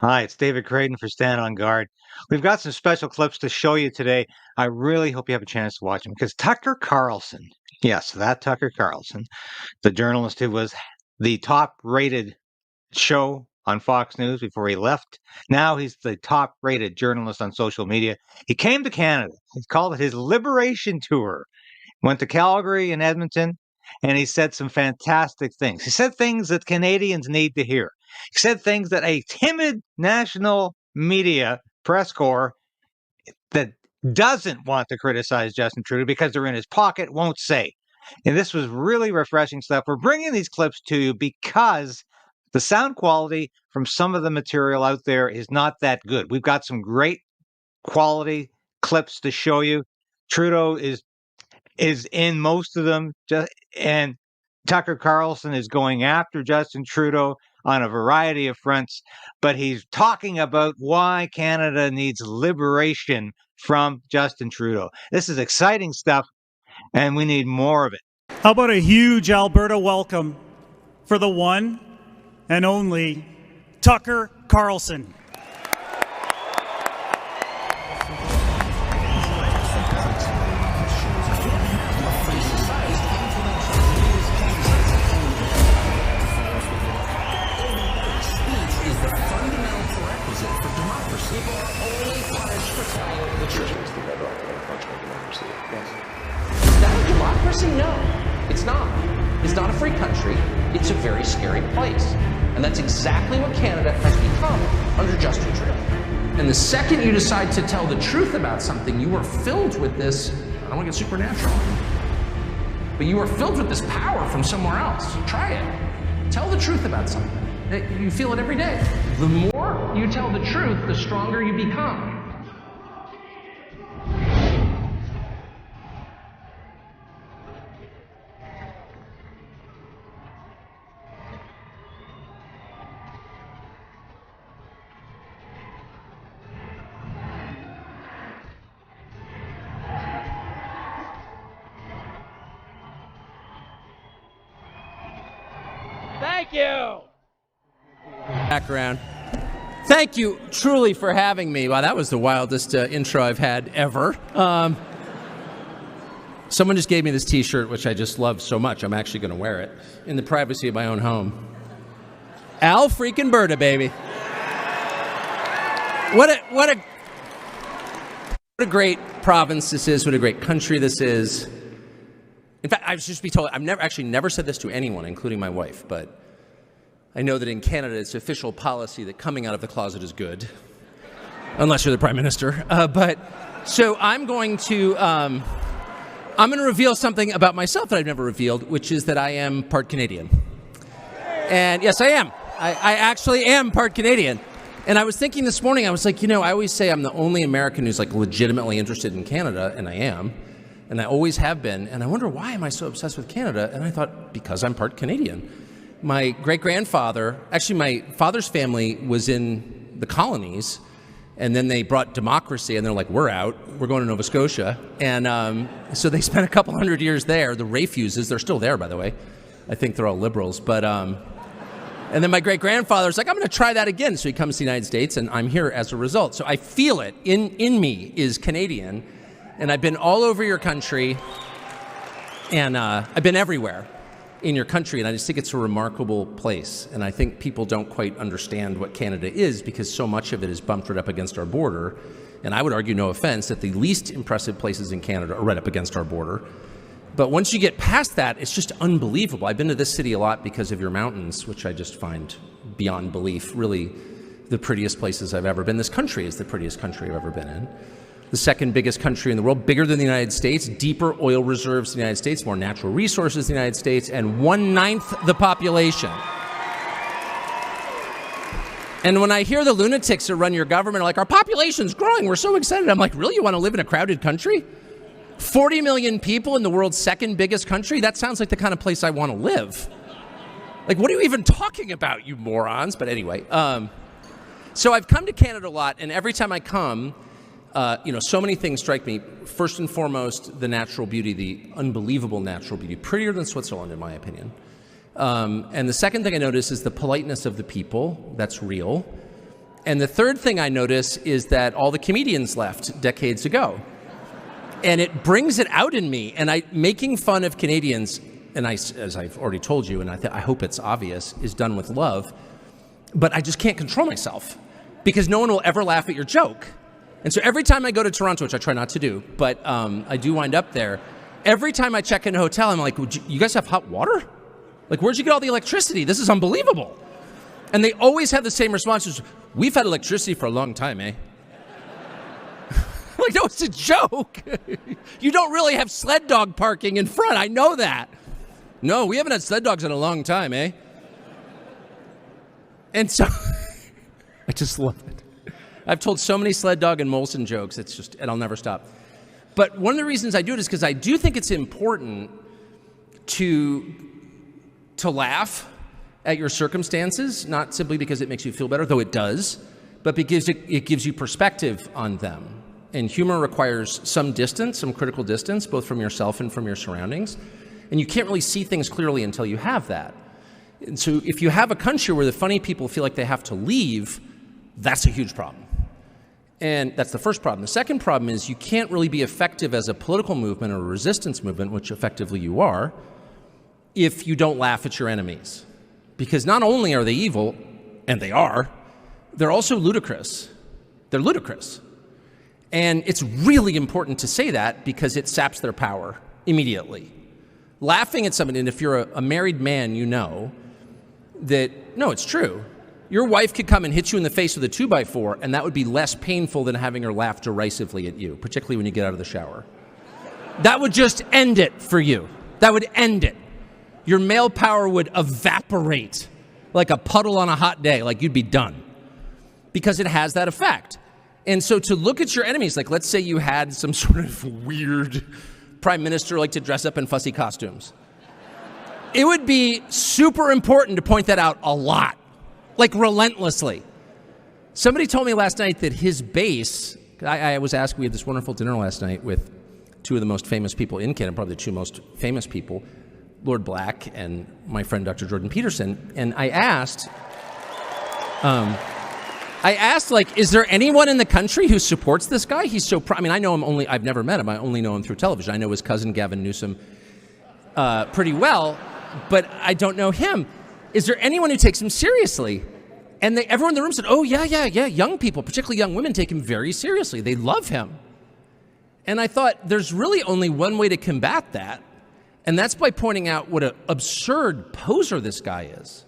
Hi, it's David Krayden for Stand on Guard. We've got some special clips to show you today. I really hope you have a chance to watch them because Tucker Carlson, yes, that Tucker Carlson, the journalist who was the top rated show on Fox News before he left. Now he's the top rated journalist on social media. He came to Canada. He called it his liberation tour. Went to Calgary and Edmonton, and he said some fantastic things. He said things that Canadians need to hear. He said things that a timid national media press corps that doesn't want to criticize Justin Trudeau because they're in his pocket won't say. And this was really refreshing stuff. We're bringing these clips to you because the sound quality from some of the material out there is not that good. We've got some great quality clips to show you. Trudeau is in most of them, and Tucker Carlson is going after Justin Trudeau on a variety of fronts, but he's talking about why Canada needs liberation from Justin Trudeau. This is exciting stuff, and we need more of it. How about a huge Alberta welcome for the one and only Tucker Carlson? Is that a democracy? No, it's not. It's not a free country. It's a very scary place. And that's exactly what Canada has become under Justin Trudeau. And the second you decide to tell the truth about something, you are filled with this, I don't want to get supernatural, but you are filled with this power from somewhere else. Try it. Tell the truth about something. You feel it every day. The more you tell the truth, the stronger you become. Thank you. Background. Thank you truly for having me. Wow, that was the wildest intro I've had ever. Someone just gave me this t-shirt, which I just love so much. I'm actually going to wear it in the privacy of my own home. Al freaking Berta, baby. What a great province this is. What a great country this is. In fact, I should be told, I've never said this to anyone, including my wife, but I know that in Canada it's official policy that coming out of the closet is good, unless you're the Prime Minister. So I'm going to reveal something about myself that I've never revealed, which is that I am part Canadian. And yes, I am. I actually am part Canadian. And I was thinking this morning, I was like, I always say I'm the only American who's like legitimately interested in Canada, and I am. And I always have been. And I wonder, why am I so obsessed with Canada? And I thought, because I'm part Canadian. My great-grandfather, actually my father's family was in the colonies, and then they brought democracy, and they're like, we're out. We're going to Nova Scotia. And so they spent a couple hundred years there. The refuses, they're still there, by the way. I think they're all liberals. But and then my great-grandfather's like, I'm going to try that again. So he comes to the United States, and I'm here as a result. So I feel it. In me is Canadian. And I've been all over your country, and I've been everywhere in your country, and I just think it's a remarkable place. And I think people don't quite understand what Canada is because so much of it is bumped right up against our border. And I would argue, no offense, that the least impressive places in Canada are right up against our border. But once you get past that, it's just unbelievable. I've been to this city a lot because of your mountains, which I just find beyond belief, really the prettiest places I've ever been. This country is the prettiest country I've ever been in. The second biggest country in the world, bigger than the United States, deeper oil reserves than the United States, more natural resources than the United States, and 1/9 the population. And when I hear the lunatics that run your government are like, our population's growing, we're so excited. I'm like, really? You want to live in a crowded country? 40 million people in the world's second biggest country? That sounds like the kind of place I want to live. Like, what are you even talking about, you morons? But anyway, so I've come to Canada a lot, and every time I come, so many things strike me. First and foremost, the natural beauty, the unbelievable natural beauty, prettier than Switzerland, in my opinion. And the second thing I notice is the politeness of the people. That's real. And the third thing I notice is that all the comedians left decades ago. And it brings it out in me. And making fun of Canadians, and as I've already told you, and I hope it's obvious, is done with love. But I just can't control myself because no one will ever laugh at your joke. And so every time I go to Toronto, which I try not to do, but I do wind up there, every time I check in a hotel, I'm like, you guys have hot water? Like, where'd you get all the electricity? This is unbelievable. And they always have the same responses. We've had electricity for a long time, eh? Like, no, it's a joke. You don't really have sled dog parking in front. I know that. No, we haven't had sled dogs in a long time, eh? And so I just love it. I've told so many sled dog and Molson jokes. It's just, and I'll never stop. But one of the reasons I do it is because I do think it's important to laugh at your circumstances, not simply because it makes you feel better, though it does, but because it gives you perspective on them. And humor requires some distance, some critical distance, both from yourself and from your surroundings. And you can't really see things clearly until you have that. And so if you have a country where the funny people feel like they have to leave, that's a huge problem. And that's the first problem. The second problem is you can't really be effective as a political movement or a resistance movement, which effectively you are, if you don't laugh at your enemies. Because not only are they evil, and they are, they're also ludicrous. They're ludicrous. And it's really important to say that because it saps their power immediately. Laughing at somebody, and if you're a married man, you know that, no, it's true. Your wife could come and hit you in the face with a 2x4, and that would be less painful than having her laugh derisively at you, particularly when you get out of the shower. That would just end it for you. That would end it. Your male power would evaporate like a puddle on a hot day, like you'd be done. Because it has that effect. And so to look at your enemies, like let's say you had some sort of weird prime minister like to dress up in fussy costumes. It would be super important to point that out a lot, like relentlessly. Somebody told me last night that his base, I was asked, we had this wonderful dinner last night with two of the most famous people in Canada, probably the two most famous people, Lord Black and my friend Dr. Jordan Peterson. And I asked, like, is there anyone in the country who supports this guy? He's so, I mean, I know him only, I've never met him. I only know him through television. I know his cousin Gavin Newsom pretty well, but I don't know him. Is there anyone who takes him seriously? And everyone in the room said, oh, yeah. Young people, particularly young women, take him very seriously. They love him. And I thought, there's really only one way to combat that, and that's by pointing out what an absurd poser this guy is.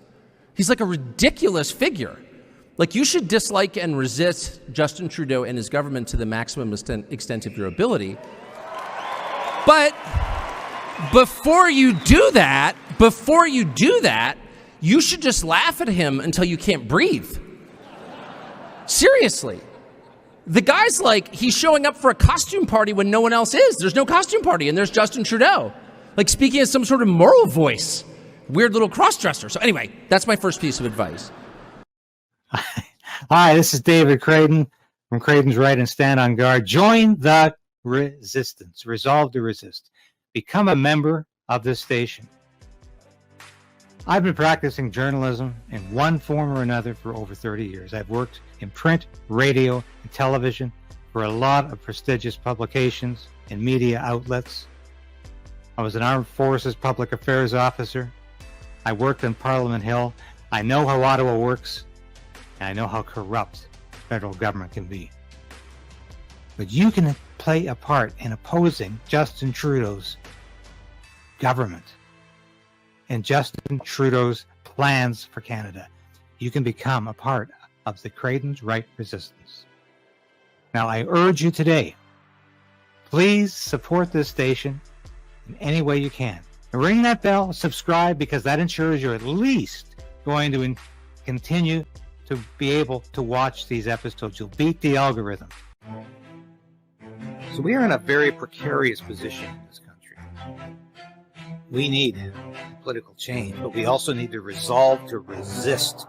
He's like a ridiculous figure. Like, you should dislike and resist Justin Trudeau and his government to the maximum extent of your ability. But before you do that, you should just laugh at him until you can't breathe. Seriously. The guy's like, he's showing up for a costume party when no one else is. There's no costume party, and there's Justin Trudeau. Like, speaking as some sort of moral voice. Weird little cross-dresser. So anyway, that's my first piece of advice. Hi, this is David Krayden from Krayden's Right and Stand on Guard. Join the resistance. Resolve to resist. Become a member of this station. I've been practicing journalism in one form or another for over 30 years. I've worked in print, radio, and television for a lot of prestigious publications and media outlets. I was an Armed Forces Public Affairs officer. I worked in Parliament Hill. I know how Ottawa works, and I know how corrupt the federal government can be. But you can play a part in opposing Justin Trudeau's government and Justin Trudeau's plans for Canada. You can become a part of the Krayden's Right resistance. Now, I urge you today, please support this station in any way you can. And ring that bell, subscribe, because that ensures you're at least going to continue to be able to watch these episodes. You'll beat the algorithm. So we are in a very precarious position in this country. We need political change, but we also need to resolve to resist.